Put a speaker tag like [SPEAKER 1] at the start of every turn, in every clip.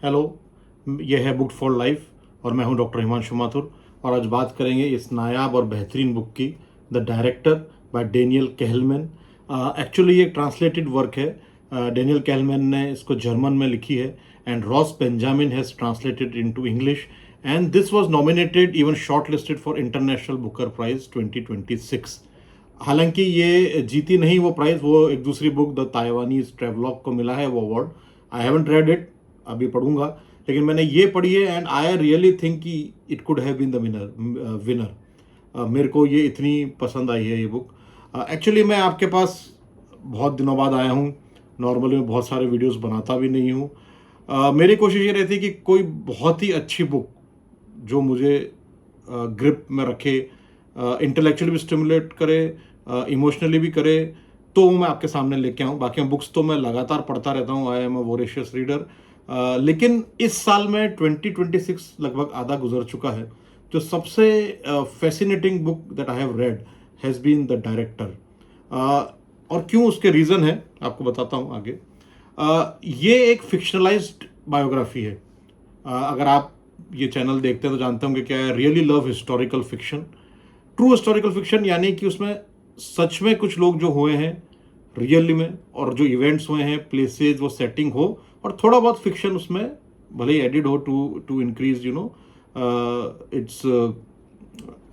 [SPEAKER 1] Hello, ये है book for life और मैं हूं डॉक्टर हिमांशु माथुर। और आज बात करेंगे इस नायाब और बेहतरीन बुक की, the director by Daniel Kehlmann. Actually ये ट्रांसलेटेड वर्क है। डेनियल कहलमैन ने इसको जर्मन में लिखी है and Ross Benjamin has translated into English and this was nominated even shortlisted for international Booker prize 2026। हालांकि ये जीती नहीं वो प्राइज, वो एक दूसरी बुक द ताइवानीज ट्रेवलॉग को मिला है वो award. I haven't read it, अभी पढ़ूंगा, लेकिन मैंने ये पढ़ी है एंड आई रियली थिंक कि it could have been the winner. मेरे को ये इतनी पसंद आई है ये बुक। एक्चुअली मैं आपके पास बहुत दिनों बाद आया हूँ। नॉर्मली मैं बहुत सारे वीडियोस बनाता भी नहीं हूँ। मेरी कोशिश ये रहती है कि कोई बहुत ही अच्छी बुक जो मुझे ग्रिप में रखे, इंटेलेक्चुअली भी स्टिमुलेट करे, इमोशनली भी करे, तो मैं आपके सामने लेके आऊँ। बाकी बुक्स तो मैं लगातार पढ़ता रहता हूँ, I am a voracious reader. लेकिन इस साल में 2026 लगभग आधा गुजर चुका है। जो सबसे fascinating book that I have read has been the director. और क्यों, उसके रीज़न है आपको बताता हूँ आगे। ये एक फिक्शनलाइज्ड बायोग्राफी है। अगर आप ये चैनल देखते हैं तो जानते होंगे क्या है, really love historical fiction, true historical fiction, यानी कि उसमें सच में कुछ लोग जो हुए हैं रियली में, और जो इवेंट्स हुए हैं, प्लेसेस, वो सेटिंग हो, और थोड़ा बहुत फिक्शन उसमें भले ही एडिड हो to increase its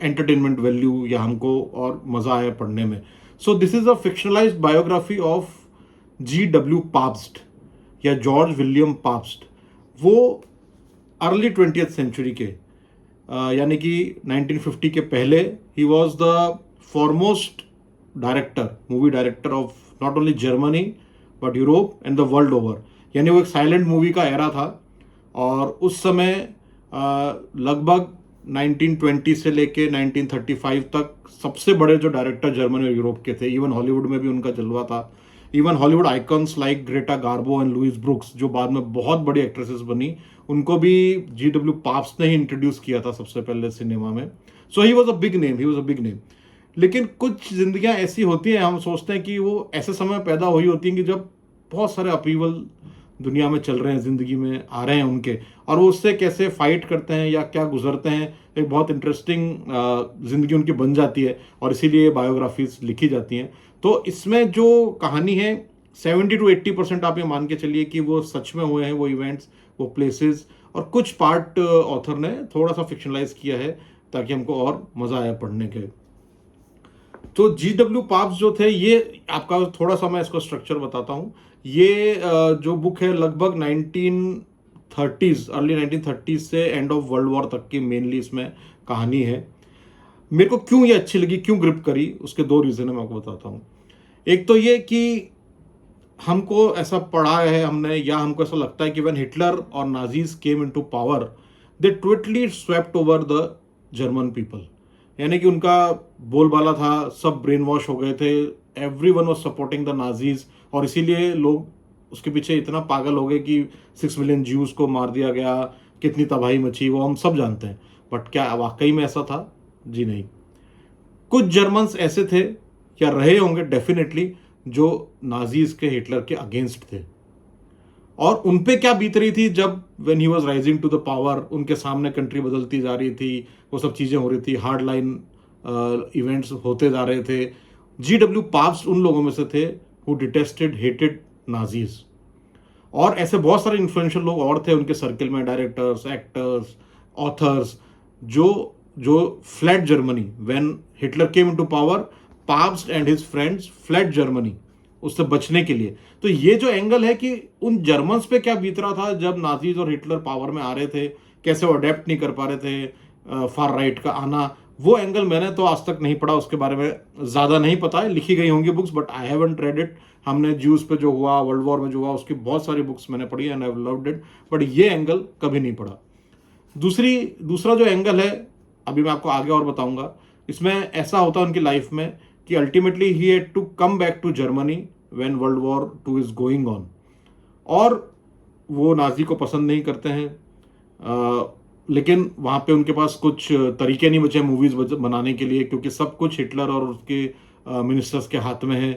[SPEAKER 1] entertainment value, या हमको और मज़ा आया पढ़ने में। So this is a fictionalized biography of G.W. Pabst या जॉर्ज विलियम पाब्स्ट। वो अर्ली 20th सेंचुरी के, यानी कि 1950 के पहले, he was the foremost director, movie director of not only Germany but Europe and the world over. यानी वो एक साइलेंट मूवी का एरा था, और उस समय लगभग 1920 से लेके 1935 तक सबसे बड़े जो डायरेक्टर जर्मनी और यूरोप के थे। इवन हॉलीवुड में भी उनका जलवा था। Even Hollywood icons like Greta Garbo and Louise Brooks, जो बाद में बहुत बड़ी एक्ट्रेसेस बनी, उनको भी G.W. पाब्स्ट ने ही इंट्रोड्यूस किया था सबसे पहले सिनेमा में। So he was a big name, he was a big name. लेकिन कुछ जिंदगियां ऐसी होती हैं, हम सोचते हैं कि वो ऐसे समय पैदा हुई होती हैं कि जब बहुत सारे अपीवल दुनिया में चल रहे हैं, ज़िंदगी में आ रहे हैं उनके, और वो उससे कैसे फाइट करते हैं या क्या गुजरते हैं। एक बहुत इंटरेस्टिंग ज़िंदगी उनकी बन जाती है, और इसीलिए बायोग्राफीज लिखी जाती हैं। तो इसमें जो कहानी है, 70 to 80% आप ये मान के चलिए कि वो सच में हुए हैं, वो इवेंट्स, वो प्लेसेस, और कुछ पार्ट ऑथर ने थोड़ा सा फिक्शनलाइज किया है ताकि हमको और मज़ा आया पढ़ने के। तो G.W. पाब्स जो थे, ये आपका थोड़ा सा मैं इसको स्ट्रक्चर बताता हूँ। ये जो बुक है लगभग 1930s, अर्ली 1930s से एंड ऑफ वर्ल्ड वॉर तक की मेनली इसमें कहानी है। मेरे को क्यों ये अच्छी लगी, क्यों ग्रिप करी, उसके दो रीज़न है, मैं आपको बताता हूँ। एक तो ये कि हमको ऐसा पढ़ा है हमने, या हमको ऐसा लगता है कि व्हेन हिटलर और Nazis came into power, they totally swept over the German people. यानी कि उनका बोलबाला था, सब ब्रेन वॉश हो गए थे, everyone was supporting the Nazis, और इसीलिए लोग उसके पीछे इतना पागल हो गए कि 6 मिलियन ज्यूज को मार दिया गया, कितनी तबाही मची, वो हम सब जानते हैं। बट क्या वाकई में ऐसा था? जी नहीं। कुछ जर्मन्स ऐसे थे, या रहे होंगे डेफिनेटली, जो नाजीज के, हिटलर के अगेंस्ट थे, और उन पे क्या बीत रही थी जब when he was rising to the power, उनके सामने कंट्री बदलती जा रही थी, वो सब चीज़ें हो रही थी, हार्ड लाइन इवेंट्स होते जा रहे थे। G.W. पाब्स्ट उन लोगों में से थे हु डिटेस्टेड, हेटेड नाजीज। और ऐसे बहुत सारे इन्फ्लुएंशियल लोग और थे उनके सर्कल में, डायरेक्टर्स, एक्टर्स, ऑथर्स, जो जो fled Germany when Hitler came into power. Pabst and his friends fled Germany उससे बचने के लिए। तो ये जो एंगल है कि उन जर्मन्स पे क्या बीत रहा था जब नाजीज और हिटलर पावर में आ रहे थे, कैसे वो अडेप्ट नहीं कर पा रहे थे फार राइट का आना, वो एंगल मैंने तो आज तक नहीं पढ़ा, उसके बारे में ज़्यादा नहीं पता है। लिखी गई होंगी books but I haven't read it. हमने ज्यूज पे जो हुआ, वर्ल्ड वॉर में जो हुआ, उसकी बहुत सारी बुक्स मैंने पढ़ी and I have loved it, but ये एंगल कभी नहीं पढ़ा। दूसरा जो एंगल है, अभी मैं आपको आगे और बताऊंगा। इसमें ऐसा होता है उनकी लाइफ में कि ultimately he had to come back to Germany when world war 2 is going on, और वो नाजी को पसंद नहीं करते हैं। लेकिन वहाँ पे उनके पास कुछ तरीके नहीं बचे मूवीज़ बनाने के लिए, क्योंकि सब कुछ हिटलर और उसके मिनिस्टर्स के हाथ में है,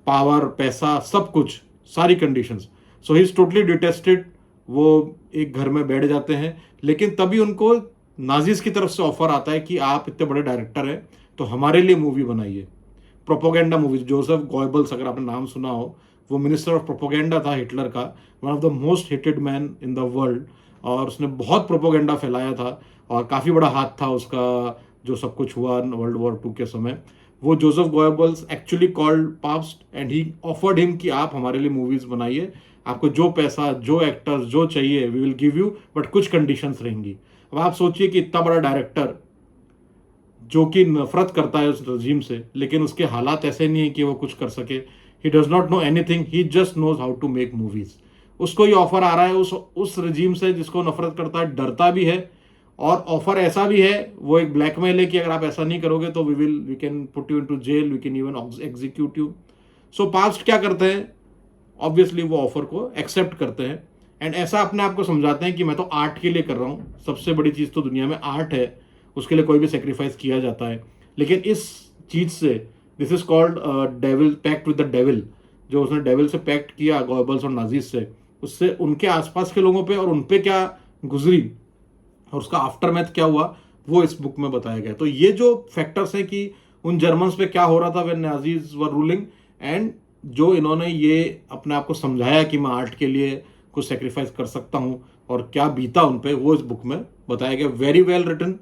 [SPEAKER 1] पावर, पैसा, सब कुछ, सारी conditions. So he is totally detested वो एक घर में बैठ जाते हैं, लेकिन तभी उनको नाजीज की तरफ से ऑफर आता है कि आप इतने बड़े डायरेक्टर हैं तो हमारे लिए मूवी बनाइए, प्रोपोगेंडा मूवीज। जोसेफ गॉयबल्स, अगर आपने नाम सुना हो, वो मिनिस्टर ऑफ प्रोपोगेंडा था हिटलर का, one of the most hated man in the world, और उसने बहुत प्रोपोगेंडा फैलाया था और काफ़ी बड़ा हाथ था उसका जो सब कुछ हुआ वर्ल्ड वॉर टू के समय। वो Joseph Goebbels actually called Pabst and he offered him कि आप हमारे लिए मूवीज बनाइए, आपको जो पैसा, जो एक्टर्स, जो चाहिए we will give you, but कुछ कंडीशंस रहेंगी। अब आप सोचिए कि इतना बड़ा डायरेक्टर जो कि नफरत करता है उस रजीम से, लेकिन उसके हालात ऐसे नहीं है कि वो कुछ कर सके। He does not know anything, he just knows how to make movies. उसको ये ऑफर आ रहा है उस रजीम से जिसको नफरत करता है, डरता भी है, और ऑफर ऐसा भी है, वो एक ब्लैकमेल है कि अगर आप ऐसा नहीं करोगे तो we can put you into jail, we can even execute you. So Pabst क्या करते हैं, ऑब्वियसली वो ऑफर को एक्सेप्ट करते हैं एंड ऐसा अपने आप को समझाते हैं कि मैं तो आर्ट के लिए कर रहा हूँ, सबसे बड़ी चीज़ तो दुनिया में आर्ट है, उसके लिए कोई भी सेक्रीफाइस किया जाता है। लेकिन इस चीज़ से, this is called devil, pact with the devil, जो उसने डेविल से पैक्ट किया गॉयबल्स और नाजीज से, उससे उनके आसपास के लोगों पे और उन पे क्या गुजरी और उसका आफ्टर मैथ क्या हुआ, वो इस बुक में बताया गया। तो ये जो फैक्टर्स हैं कि उन जर्मन्स पे क्या हो रहा था when Nazis were ruling, and जो इन्होंने ये अपने आप को समझाया कि मैं आर्ट के लिए कुछ सेक्रीफाइस कर सकता हूँ और क्या बीता उन पे, वो इस बुक में बताया गया। Very well written.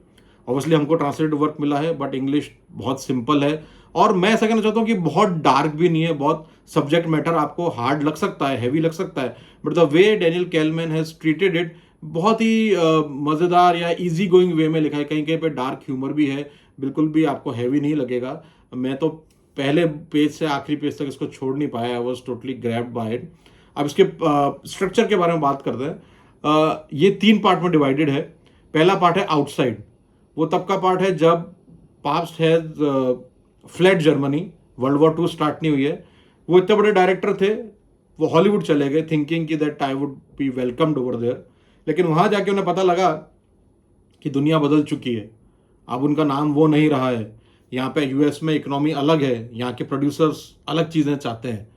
[SPEAKER 1] ऑब्वियसली हमको ट्रांसलेटेड वर्क मिला है, बट इंग्लिश बहुत सिंपल है, और मैं ऐसा कहना चाहता हूँ कि बहुत डार्क भी नहीं है। बहुत सब्जेक्ट मैटर आपको हार्ड लग सकता है, हैवी लग सकता है, but the way Daniel Kehlmann has treated it, बहुत ही मज़ेदार या इजी गोइंग वे में लिखा है। कहीं कहीं पे डार्क ह्यूमर भी है, बिल्कुल भी आपको हैवी नहीं लगेगा। मैं तो पहले पेज से आखिरी पेज तक इसको छोड़ नहीं पाया, I was totally grabbed by it. अब इसके स्ट्रक्चर के बारे में बात करते हैं। ये 3 पार्ट में डिवाइडेड है। पहला पार्ट है आउटसाइड, वो तब का पार्ट है जब past has fled Germany, world war 2 start नहीं हुई है। वो इतने बड़े डायरेक्टर थे, वो हॉलीवुड चले गए थिंकिंग कि that I would be welcomed over there, लेकिन वहां जाके उन्हें पता लगा कि दुनिया बदल चुकी है, अब उनका नाम वो नहीं रहा है। यहाँ पे यूएस में इकोनॉमी अलग है, यहाँ के प्रोड्यूसर्स अलग चीज़ें चाहते हैं।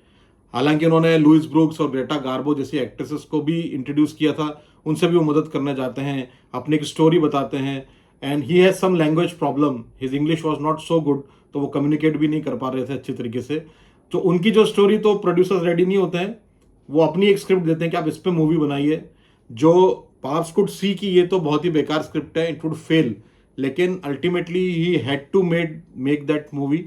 [SPEAKER 1] हालांकि उन्होंने लुइस ब्रूक्स और ग्रेटा गार्बो जैसी एक्ट्रेसेस को भी इंट्रोड्यूस किया था, उनसे भी वो मदद करने जाते हैं, अपनी एक स्टोरी बताते हैं। And he has some language problem, his English was not so good, तो वो कम्युनिकेट भी नहीं कर पा रहे थे अच्छी तरीके से। तो उनकी जो स्टोरी, तो प्रोड्यूसर्स रेडी नहीं होते हैं, वो अपनी एक स्क्रिप्ट देते हैं कि आप इस पर मूवी बनाइए, जो पाप्स कुड सी कि ये तो बहुत ही बेकार स्क्रिप्ट है, इट वुड फेल, लेकिन ultimately he had to make that movie,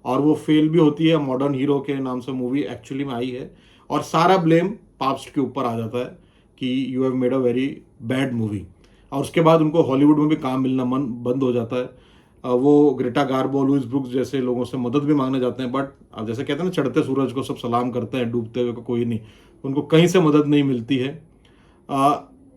[SPEAKER 1] और वो फेल भी होती है। मॉडर्न हीरो के नाम से मूवी एक्चुअली में आई है, और सारा ब्लेम पाप्स्ट के ऊपर आ जाता है कि you have made a very bad movie. और उसके बाद उनको हॉलीवुड में भी काम मिलना मन बंद हो जाता है। वो ग्रेटा गार्बो, लुइस ब्रुक्स जैसे लोगों से मदद भी मांगने जाते हैं, बट अब जैसे कहते हैं ना, चढ़ते सूरज को सब सलाम करते हैं, डूबते हुए को कोई नहीं, उनको कहीं से मदद नहीं मिलती है।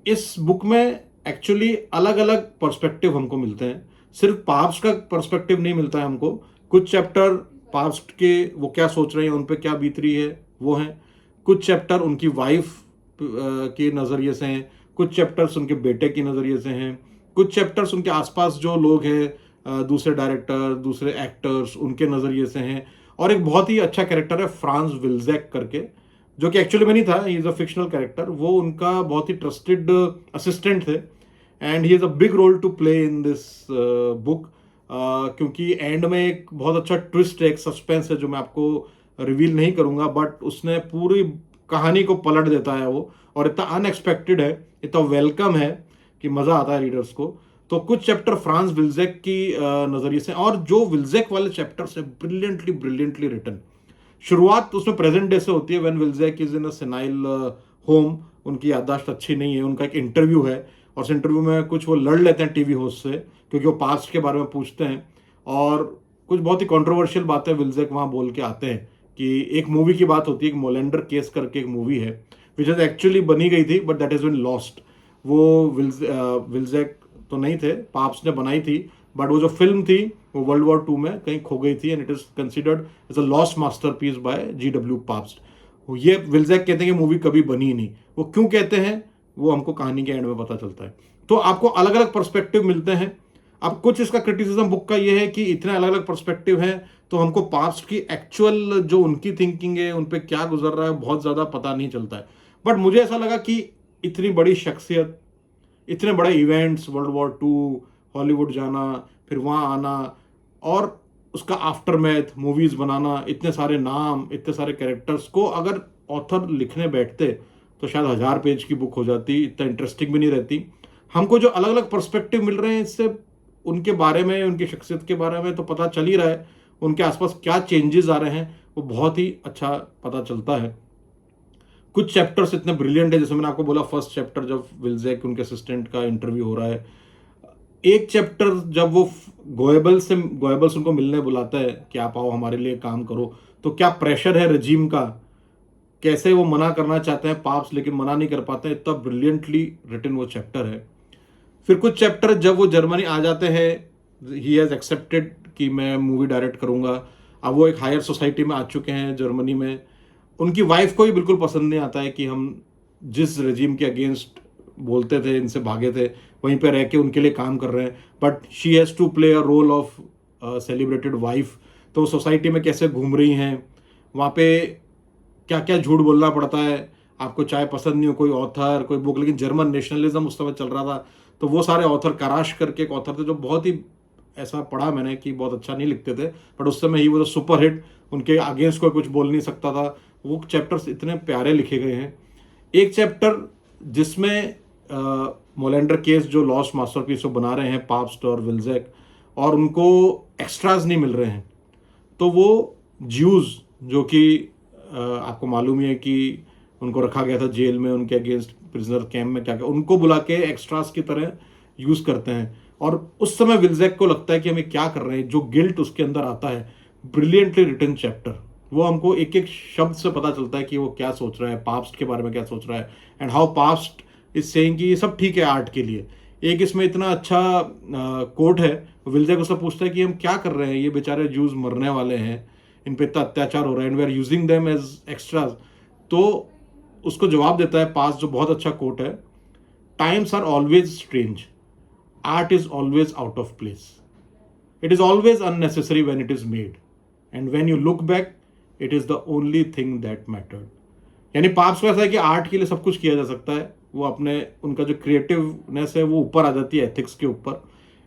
[SPEAKER 1] इस बुक में एक्चुअली अलग अलग पर्सपेक्टिव हमको मिलते हैं, सिर्फ पास्ट का पर्सपेक्टिव नहीं मिलता है हमको। कुछ चैप्टर पास्ट के वो क्या सोच रहे हैं, उन पे क्या बीत रही है वो हैं, कुछ चैप्टर उनकी वाइफ के नज़रिए से हैं, कुछ चैप्टर्स उनके बेटे के नज़रिए से हैं, कुछ चैप्टर्स उनके आसपास जो लोग हैं, दूसरे डायरेक्टर, दूसरे एक्टर्स, उनके नज़रिए से हैं। और एक बहुत ही अच्छा कैरेक्टर है फ्रांज विल्जेक करके, जो कि एक्चुअली में नहीं था, he is a fictional character. वो उनका बहुत ही ट्रस्टेड असिस्टेंट थे, and he is a big role to play in this book, क्योंकि एंड में एक बहुत अच्छा ट्विस्ट है, एक सस्पेंस है जो मैं आपको रिवील नहीं करूंगा, बट उसने पूरी कहानी को पलट देता है वो, और इतना अनएक्सपेक्टेड है, इतना वेलकम है कि मज़ा आता है रीडर्स को। तो कुछ चैप्टर फ्रांस विल्जेक की नज़रिए से, और जो विल्जेक वाले चैप्टर्स हैं ब्रिलियंटली ब्रिलियंटली रिटन। शुरुआत उसमें प्रेजेंट डे से होती है, when Wilczek is in a senile home, उनकी याददाश्त अच्छी नहीं है, उनका एक इंटरव्यू है, और उस इंटरव्यू में कुछ वो लड़ लेते हैं टीवी होस्ट से, क्योंकि वो पास्ट के बारे में पूछते हैं, और कुछ बहुत ही कंट्रोवर्शियल बातें विल्जेक वहाँ बोल के आते हैं। कि एक मूवी की बात होती है, एक मोलेंडर केस करके एक मूवी है, विच इज एक्चुअली बनी गई थी, but that is been lost. वो विल्जेक तो नहीं थे, पाप्स ने बनाई थी, बट वो जो फिल्म थी वो वर्ल्ड वॉर 2 में कहीं खो गई थी, and it is considered as a lost masterpiece by GW Pabst. ये विल्जेक कहते हैं कि मूवी कभी बनी ही नहीं। वो क्यों कहते हैं वो हमको कहानी के एंड में पता चलता है। तो आपको अलग अलग पर्सपेक्टिव मिलते हैं। अब कुछ इसका क्रिटिसिज्म बुक का ये है कि इतने अलग अलग पर्सपेक्टिव हैं, तो हमको पास्ट की एक्चुअल जो उनकी थिंकिंग है, उन पे क्या गुजर रहा है, बहुत ज़्यादा पता नहीं चलता है। बट मुझे ऐसा लगा कि इतनी बड़ी शख्सियत, इतने बड़े इवेंट्स, वर्ल्ड वॉर 2, हॉलीवुड जाना, फिर वहाँ आना, और उसका आफ्टर मैथ मूवीज़ बनाना, इतने सारे नाम, इतने सारे कैरेक्टर्स को अगर ऑथर लिखने बैठते तो शायद 1000 पेज की बुक हो जाती, इतना इंटरेस्टिंग भी नहीं रहती। हमको जो अलग अलग पर्सपेक्टिव मिल रहे हैं इससे, उनके बारे में, उनकी शख्सियत के बारे में तो पता चल ही रहा है, उनके आसपास क्या चेंजेस आ रहे हैं वो बहुत ही अच्छा पता चलता है। कुछ चैप्टर्स इतने ब्रिलियंट है, जैसे मैंने आपको बोला फर्स्ट चैप्टर जब विल्जेक उनके असिस्टेंट का इंटरव्यू हो रहा है, एक चैप्टर जब वो गोएबल्स उनको मिलने बुलाता है कि आप आओ हमारे लिए काम करो, तो क्या प्रेशर है रजीम का, कैसे वो मना करना चाहते हैं पाप्स लेकिन मना नहीं कर पाते हैं, इतना ब्रिलियंटली रिटन वो चैप्टर है। फिर कुछ चैप्टर जब वो जर्मनी आ जाते हैं, ही हैज़ एक्सेप्टेड कि मैं मूवी डायरेक्ट करूंगा, अब वो एक हायर सोसाइटी में आ चुके हैं जर्मनी में। उनकी वाइफ को ही बिल्कुल पसंद नहीं आता है कि हम जिस रजीम के अगेंस्ट बोलते थे, इनसे भागे थे, वहीं पे रह के उनके लिए काम कर रहे हैं, but she has to play a role of celebrated wife. तो सोसाइटी में कैसे घूम रही हैं, वहाँ पे क्या क्या झूठ बोलना पड़ता है, आपको चाहे पसंद नहीं हो कोई ऑथर कोई बुक, लेकिन जर्मन नेशनलिज्म उस समय चल रहा था, तो वो सारे ऑथर, कराश करके एक ऑथर थे जो बहुत ही, ऐसा पढ़ा मैंने कि बहुत अच्छा नहीं लिखते थे, बट उस समय ही वो सुपर हिट, उनके अगेंस्ट कोई कुछ बोल नहीं सकता था। वो चैप्टर्स इतने प्यारे लिखे गए हैं। एक चैप्टर जिसमें मोलेंडर केस जो लॉस्ट मास्टरपीस वो बना रहे हैं पाप्स्ट और विल्जेक, और उनको एक्स्ट्राज नहीं मिल रहे हैं, तो वो ज्यूज जो कि आपको मालूम ही है कि उनको रखा गया था जेल में, उनके अगेंस्ट प्रिजनर कैंप में क्या क्या, उनको बुला के एक्स्ट्रास की तरह यूज करते हैं। और उस समय विल्जेक को लगता है कि हमें क्या कर रहे हैं, जो गिल्ट उसके अंदर आता है, ब्रिलियंटली रिटन चैप्टर, वो हमको एक एक शब्द से पता चलता है कि वो क्या सोच रहा है, पास्ट के बारे में क्या सोच रहा है, and how past is saying कि ये सब ठीक है आर्ट के लिए। एक इसमें इतना अच्छा कोट है, विल्जेक उससे पूछता है कि हम क्या कर रहे हैं, ये बेचारे जूस मरने वाले हैं, इन पे इतना अत्याचार हो रहा है, and we are using them as extras. तो उसको जवाब देता है पास, जो बहुत अच्छा कोट है, times are always strange, art is always out of place, it is always unnecessary when it is made, and when you look back it is the only thing that mattered. यानी Pabst को ऐसा है कि art के लिए सब कुछ किया जा सकता है, वो अपने, उनका जो क्रिएटिवनेस है वो ऊपर आ जाती है एथिक्स के ऊपर।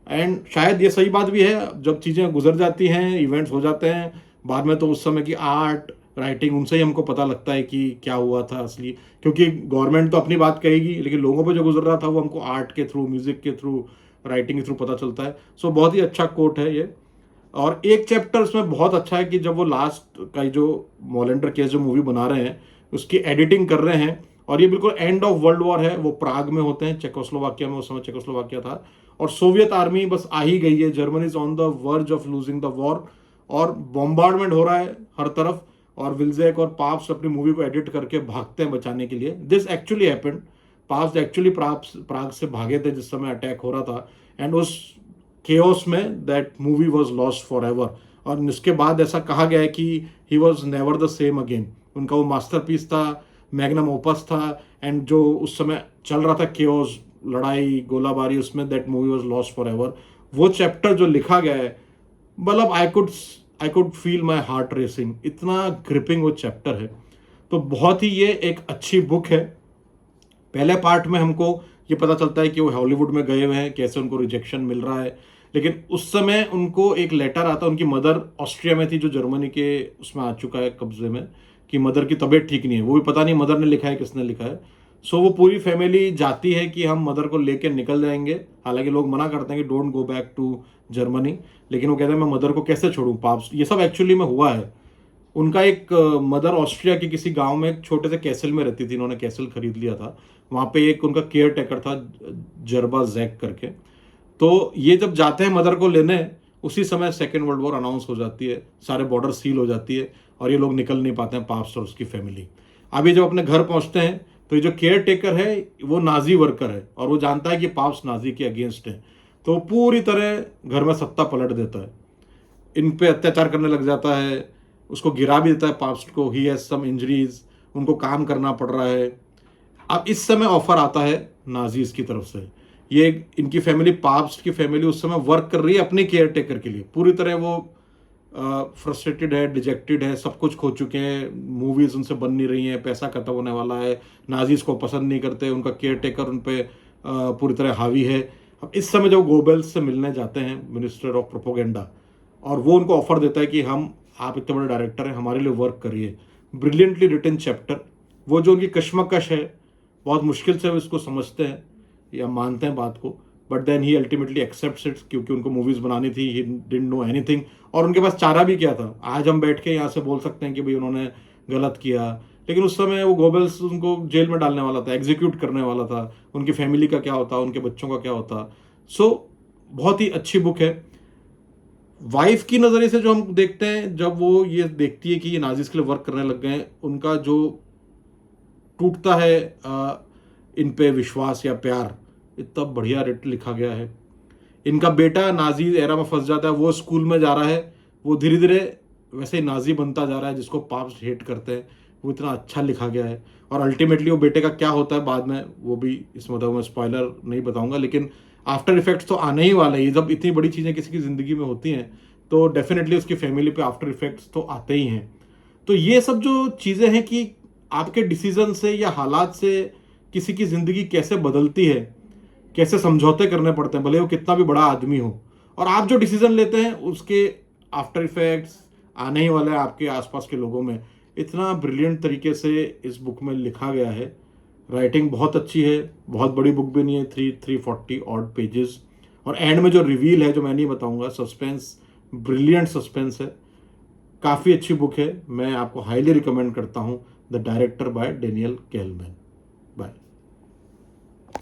[SPEAKER 1] एंड शायद ये सही बात भी है, जब चीज़ें गुजर जाती हैं, इवेंट्स हो जाते हैं बाद में, तो उस समय की आर्ट राइटिंग उनसे ही हमको पता लगता है कि क्या हुआ था असली, क्योंकि गवर्नमेंट तो अपनी बात कहेगी, लेकिन लोगों पे जो गुजर रहा था वो हमको आर्ट के थ्रू, म्यूजिक के थ्रू, राइटिंग के थ्रू पता चलता है। सो बहुत ही अच्छा कोट है ये। और एक चैप्टर उसमें बहुत अच्छा है कि जब वो लास्ट का जो मोलेंडर केस जो मूवी बना रहे हैं उसकी एडिटिंग कर रहे हैं, और ये बिल्कुल एंड ऑफ वर्ल्ड वॉर है, वो प्राग में होते हैं, चेकोस्लोवाकिया में, उस समय चेकोस्लोवाकिया था, और सोवियत आर्मी बस आ ही गई है, Germany is on the verge of losing the war, और बॉम्बार्डमेंट हो रहा है हर तरफ, और विल्जेक और पाप्स अपनी मूवी को एडिट करके भागते हैं बचाने के लिए। This actually happened, pups actually प्राग से भागे थे जिस समय अटैक हो रहा था, एंड उस केओस में that movie was lost for ever. और इसके बाद ऐसा कहा गया है कि he was never the same again, उनका वो मास्टरपीस था, मैग्नम ओपस था, एंड जो उस समय चल रहा था केओस, लड़ाई गोलाबारी, उसमें that movie was lost for ever. वो चैप्टर जो लिखा गया है, मतलब I could feel my heart racing, इतना ग्रिपिंग वो चैप्टर है। तो बहुत ही ये एक अच्छी बुक है। पहले पार्ट में हमको ये पता चलता है कि वो हॉलीवुड में गए हुए हैं, कैसे उनको रिजेक्शन मिल रहा है, लेकिन उस समय उनको एक लेटर आता, उनकी मदर ऑस्ट्रिया में थी, जो जर्मनी के उसमें आ चुका है कब्जे में, कि मदर की तबीयत ठीक नहीं है, वो भी पता नहीं मदर ने लिखा है किसने लिखा है। सो वो पूरी फैमिली जाती है कि हम मदर को लेके निकल जाएंगे, हालांकि लोग मना करते हैं कि don't go back to Germany, लेकिन वो कहते हैं मैं मदर को कैसे छोड़ूं पाप्स। ये सब एक्चुअली में हुआ है। उनका एक मदर ऑस्ट्रिया के किसी गांव में एक छोटे से कैसल में रहती थी, इन्होंने कैसल खरीद लिया था, वहाँ पे एक उनका केयर टेकर था, जरबा जैक करके। तो ये जब जाते हैं मदर को लेने, उसी समय सेकेंड वर्ल्ड वॉर अनाउंस हो जाती है, सारे बॉर्डर सील हो जाती है, और ये लोग निकल नहीं पाते हैं, पाप्स और उसकी फैमिली। अब ये जब अपने घर पहुंचते हैं तो ये जो केयर टेकर है वो नाजी वर्कर है, और वो जानता है कि पाप्स नाजी के अगेंस्ट है, तो पूरी तरह घर में सत्ता पलट देता है, इन पे अत्याचार करने लग जाता है, उसको गिरा भी देता है पाप्स को, ही हैज सम इंजरीज, उनको काम करना पड़ रहा है। अब इस समय ऑफर आता है नाजीज की तरफ से, ये इनकी फैमिली, पाप्स की फैमिली उस समय वर्क कर रही है अपने केयर टेकर के लिए, पूरी तरह वो फ्रस्ट्रेटेड है, डिजेक्टेड है, सब कुछ खो चुके हैं, मूवीज़ उनसे बन नहीं रही हैं, पैसा खत्म होने वाला है, नाजीज़ को पसंद नहीं करते, उनका केयर टेकर उन पे पूरी तरह हावी है। अब इस समय जब गोबेल्स से मिलने जाते हैं मिनिस्टर ऑफ प्रोपोगेंडा, और वो उनको ऑफर देता है कि हम, आप इतने बड़े डायरेक्टर हैं, हमारे लिए वर्क करिए। Brilliantly written chapter. वो जो उनकी कश्मकश है, बहुत मुश्किल से वो इसको समझते हैं या मानते हैं बात को, but then he ultimately accepts it, क्योंकि उनको मूवीज़ बनानी थी, ही डिडंट नो एनीथिंग। और उनके पास चारा भी क्या था। आज हम बैठ के यहाँ से बोल सकते हैं कि भाई उन्होंने गलत किया, लेकिन उस समय वो गोबेल्स उनको जेल में डालने वाला था, एग्जीक्यूट करने वाला था। उनकी फैमिली का क्या होता, उनके बच्चों का क्या होता। सो बहुत ही अच्छी बुक है। वाइफ की नज़रिए से जो हम देखते हैं, जब वो ये देखती है कि ये नाजिस के लिए वर्क करने लग गए हैं, उनका जो टूटता है इन पे विश्वास या प्यार, इतना बढ़िया रेट लिखा गया है। इनका बेटा नाजी एरा में फंस जाता है, वो स्कूल में जा रहा है, वो धीरे धीरे वैसे ही नाजी बनता जा रहा है जिसको पाप्स हेट करते हैं। वो इतना अच्छा लिखा गया है। और अल्टीमेटली वो बेटे का क्या होता है बाद में, वो भी इस मतलब मैं स्पॉइलर नहीं बताऊंगा, लेकिन आफ्टर इफेक्ट्स तो आने ही वाले हैं। जब इतनी बड़ी चीज़ें किसी की ज़िंदगी में होती हैं तो डेफिनेटली उसकी फैमिली पे आफ्टर इफेक्ट्स तो आते ही हैं। तो ये सब जो चीज़ें हैं कि आपके डिसीजन से या हालात से किसी की ज़िंदगी कैसे बदलती है, कैसे समझौते करने पड़ते हैं, भले वो कितना भी बड़ा आदमी हो, और आप जो डिसीजन लेते हैं उसके आफ्टर इफेक्ट्स आने ही वाले हैं आपके आसपास के लोगों में। इतना ब्रिलियंट तरीके से इस बुक में लिखा गया है। राइटिंग बहुत अच्छी है, बहुत बड़ी बुक भी नहीं है, 340 ऑड पेजेस। और एंड में जो रिवील है, जो मैं नहीं बताऊंगा, सस्पेंस, ब्रिलियंट सस्पेंस है। काफ़ी अच्छी बुक है, मैं आपको हाईली रिकमेंड करता हूँ। The director by Daniel केहलमैन।